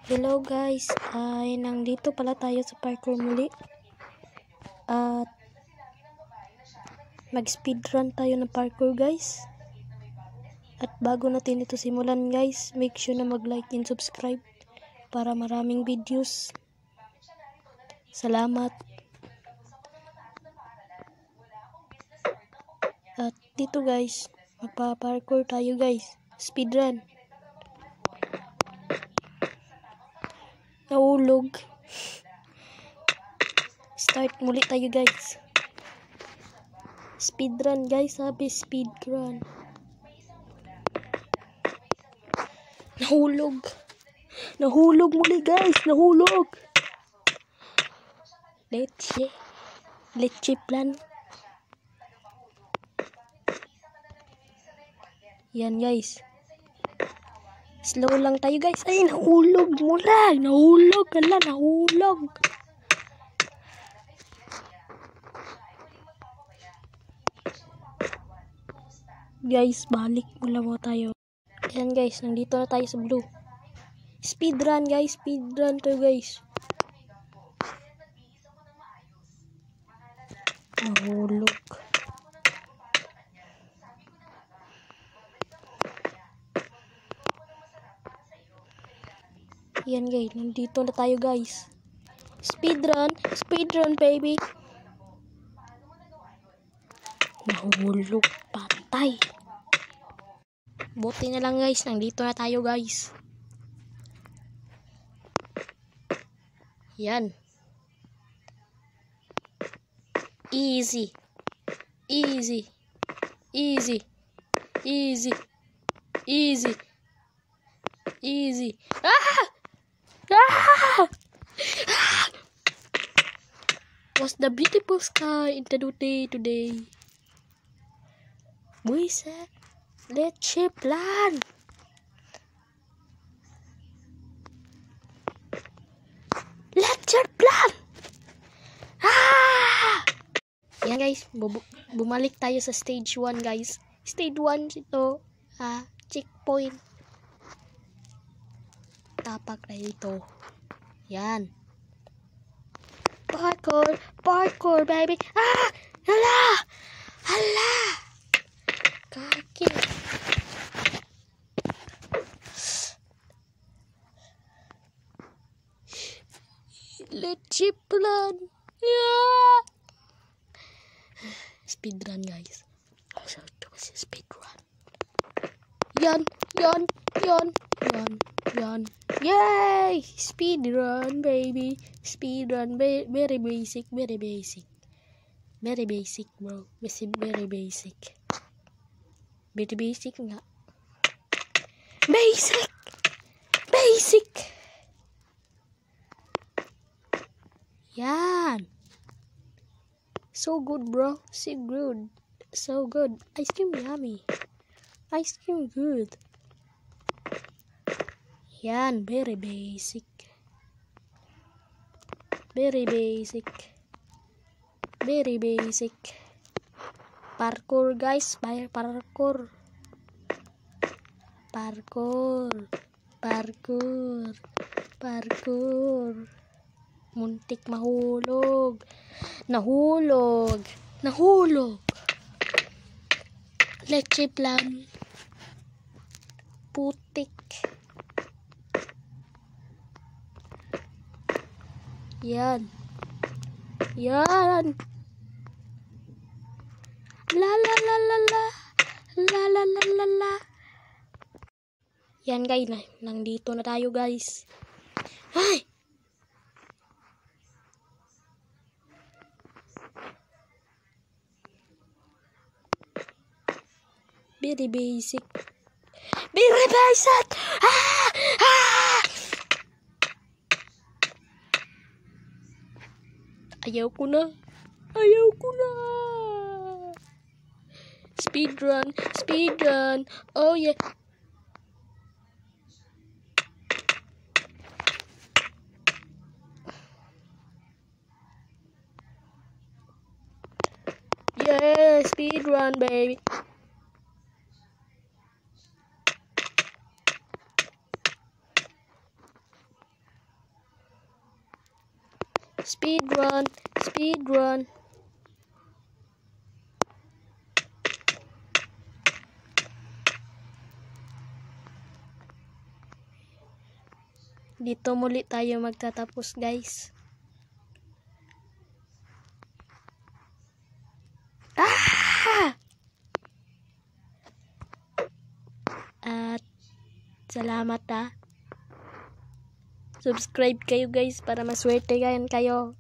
Hello guys, ay nandito pala tayo sa parkour muli. At mag-speedrun tayo ng parkour guys. At bago natin ito simulan guys, make sure na mag-like and subscribe para maraming videos. Salamat. At dito guys, magpa-parkour tayo guys. Speedrun. Nahulog. Start muli tayo guys. Speedrun guys, sabi speedrun. Nahulog. Nahulog muli guys, nahulog. Leche plan. Yan guys. Slow lang tayo guys. Ay, nahulog mula. Nahulog. Kala, nahulog. Guys, balik mula mo tayo. Yan guys, nandito na tayo sa blue. Speedrun guys, speedrun to guys. Nahulog. Yan guys, nandito na tayo guys. Speedrun, speedrun baby. Nahulog, patay. Buti na lang guys, nandito na tayo guys. Yan. Easy. Easy. Easy. Easy. Easy. Easy. Ah! Ah! Was the beautiful sky in the day today? Buisa, let's plan. Let's plan. Ah! Yan guys, bumalik tayo sa stage 1 guys. Stage 1 ito, checkpoint. Tapak na ito. Yan. Parkour, parkour baby. Ah! Hala! Hala! Kaki. Let's plan. Yeah. Speedrun guys. So, coba sih speedrun. Yan. Yay! Speedrun baby. Speedrun. Very basic. Very basic bro. Very basic. Very basic enggak? Basic. Yan. So good bro. So good. Ice cream yummy. Ice cream good. Yan. Very basic. Parkour guys. Parkour. Muntik mahulog. Nahulog. Leche plan. Putik. Yan. La. Yan guys, nandito na tayo guys. Ay! Very basic. Ah! Ayaw ko na. Speedrun. Oh yeah. Yeah, speedrun baby. Speed run. Speed run. Dito muli tayo magtatapos, guys. At salamat subscribe kayo, guys, para maswerte kayo.